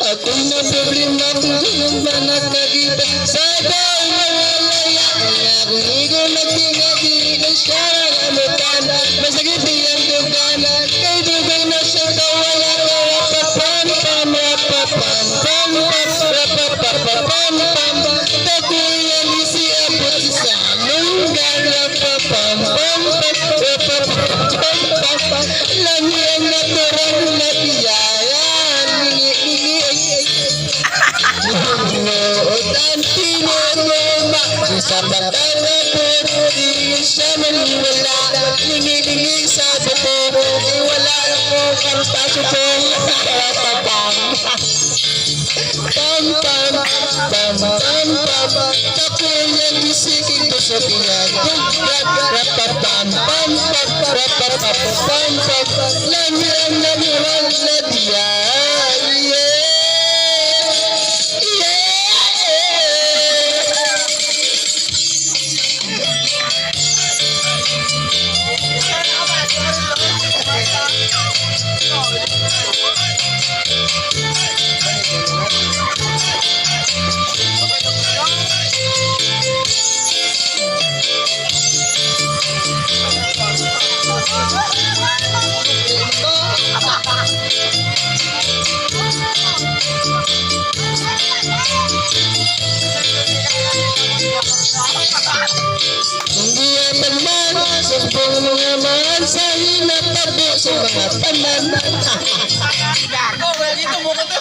Ako na problema kung banak na kita sa daw mawalaya. Kaya kung ikaw nagtingati ng siya ang amutan, masakit iyang tuganan, kay dugay na siya kawala. Rapapam pam rapapam pam rapapam pam takuyan isi abot sa nunggal. Rapapam pam rapapam langyan na turang na tiyayan. Utan pinuruma sa batang puri sa maniwala. Lingi-lingi sa buto wala ako kanta supong. Pam pam pam pam pam takuyan bisikin ko sa pinagod. Rapapam pam rapapam pam langyan na turang na tiyayan. Hindi naman sumpong mga mahal sa hinatabo sa mga tanan. Gago, well, dito mo ko to.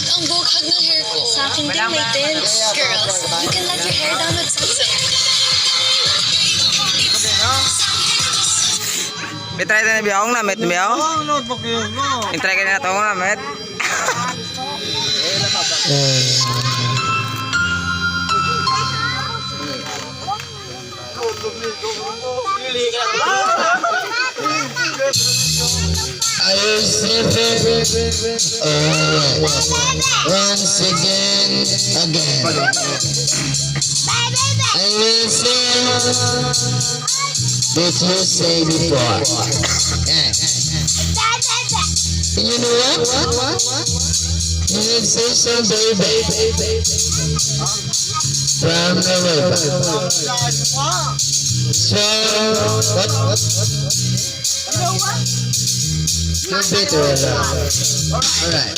Ang bughag ng hair ko. Sa akin din may tips. Girls, you can let your hair down with sunsilk. May try tayo na biyong na, met na biyong? May try ka na ito na, met? Ayos once again. I will sing what you say before. You know what? You will say some baby from the river. So what? You're bitter enough. Alright.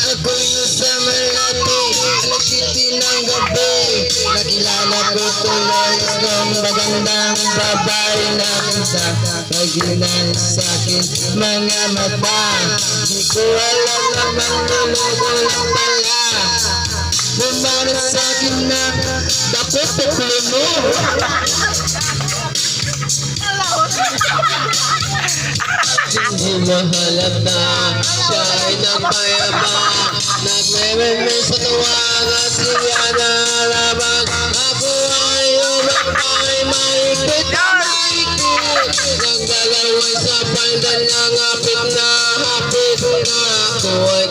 Ako yung sa Malati, alas 7 ng gabi. Nakilala ko tuloy ng magandang babae na minsa. Pag-ilan sa'kin mga mata, di ko alam naman lulugo lang pala. Bumanat sa'kin na dapat pagkulo mo. Hindi mo halata, siya ay nagpayabang. Nagme-me sa tuwang at siya narabang. Ako ay umapay, maikot na maikot. Nagdalaway sa paldan ng hapit na hapit na ako ay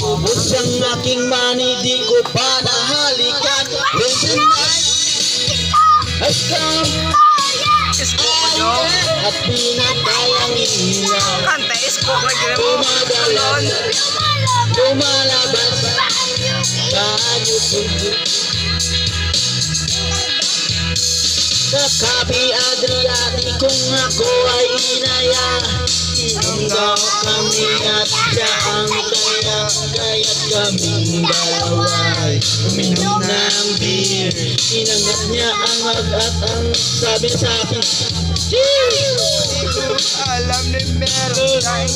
ubos ang aking mani, di ko pa nahalikan. When the night has come, Isko ko yun. at pinatay ang ilaw. Kanta, isko ko yun. Lumalabas sa Kapi Adriatic kung ako ay inaya. Inunggaw kami at siya ang kaya, kaya't kaming dalaway uminom ng beer. Inangat niya ang at ang sabi sa akin, Alam ni meron I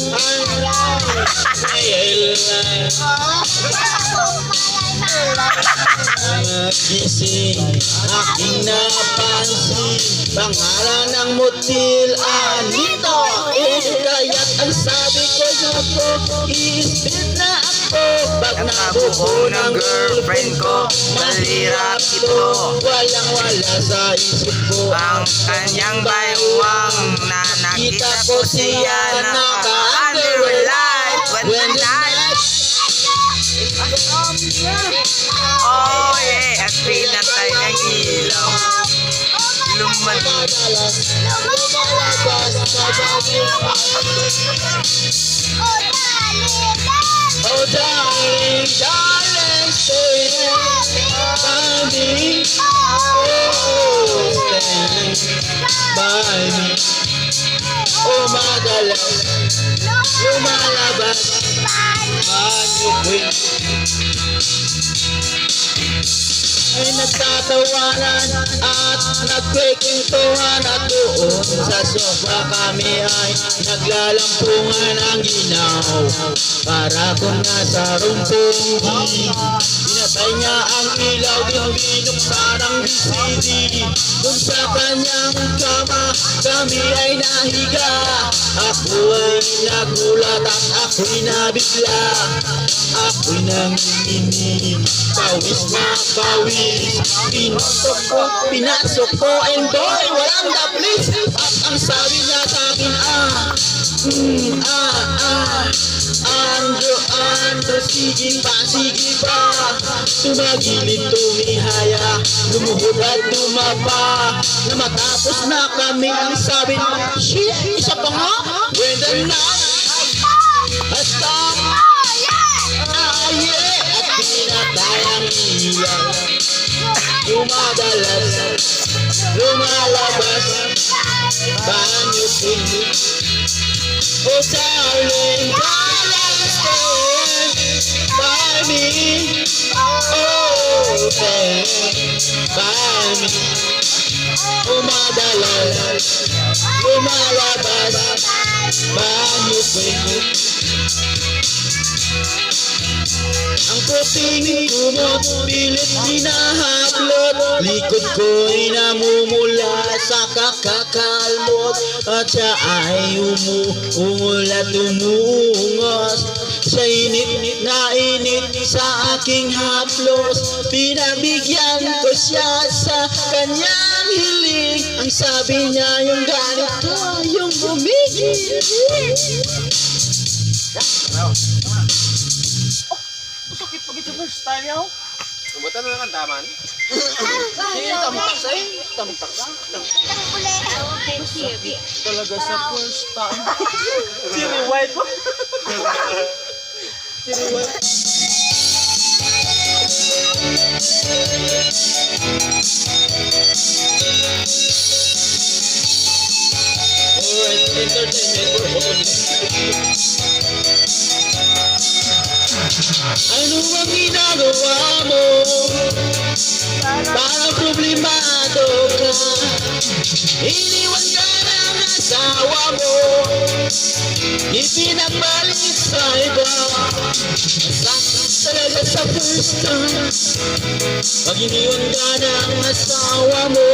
love Nagising, aking napansin, pangalan ng motel, Anito. Kaya't ang sabi ko sa'yo, i-split na ako. Pag nabuko ng girlfriend ko, mahirap ito. Walang-wala sa isip ko Ang kanyang baywang na nakita ko siya naka-underlight when the night. Oh yeah, at pinatay ng ilaw. Lumalag. Oh darling, darling, stay by me. Oh, stand by me. Oh madalas, lumalabas, banyo queen. Ay nagtatawanan at nagkikwentuhan at doon sa sofa kami ay naglalampungan ng ginaw. Para kung nasa rumpong pinatay niya ang ilaw din binuksan ang VCD. Kung sa kanyang kama kami ay nahiga, ako ay nagulat at ako'y nabigla. Ako'y nanginginig, pawis na pawis. Pinasok ko, and boy, walang daplis. At ang sabi niya sa akin, Andrew, sige pa. Tumagilid, tumihaya, lumuhod at dumapa. Na matapos na kami, ang sabi niya, shit, isa pa nga. When the night has come, yeah, at pinatay ang ilaw. Lumadalas, lumalabas, banyo queen. Oh darling, darling, stand by me. Oh, stand by me. Lumadalas, lumalabas, banyo queen. Ang puting kumot, pilit hinahablot. Likod ko'y namumula sa kakakalmot. At siya ay umuulat, umungos. Sa init na init sa aking haplos. Pinabigyan ko siya sa kanyang hiling. Ang sabi niya yung ganito, yung bumigil. Sakit pag ito first time yaw. Kumbutan na naman taman. Sige, tamtak sa tamtak sa. Talaga sa first time. Siri white po. Siri white. Alright, entertainment. Ano ang ginagawa mo? Parang problemado ka. Iniwan ka ng asawa mo, ipinagbalik sa iba. Masakit talaga sa first time pag iniwan ka ng asawa mo,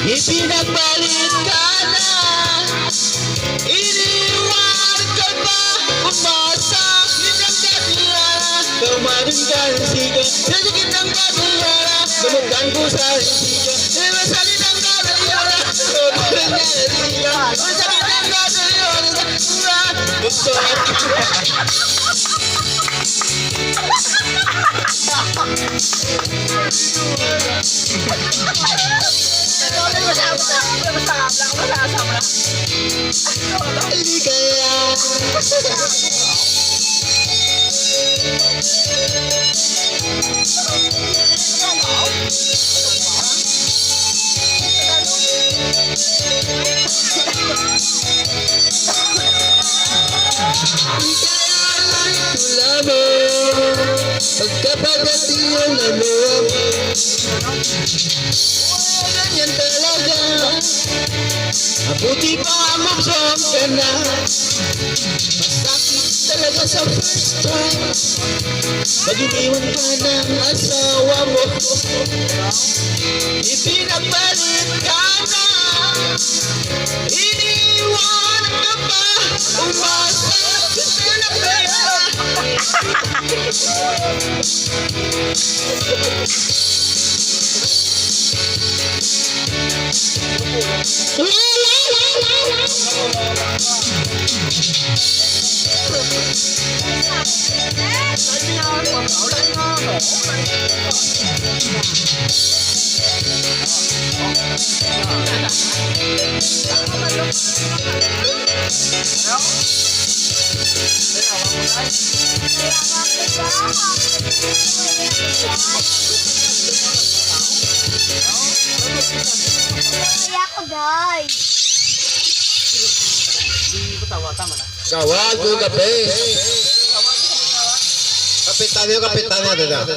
ipinagbalik ka na. Iniwan ka ba? Umasa, hindi ka kilala. Kamarin ka ng siga, nasakit ng katulala. Gumutan ko sa siga, masakit ng katulala. Gumutan ka ng siga, masakit ng katulala. Gusto hindi kaya. Tula mo, pagkapagatiyan na mo. ganyan talaga. Mabuti pa mag-song ka na. Masakit talaga sa first time. Pag iniwan ka ng asawa mo, ipinapalit ka na. Iniwan ka pa, umasa ka na kaya. Gawad yung kape. Kapitan niya, dada.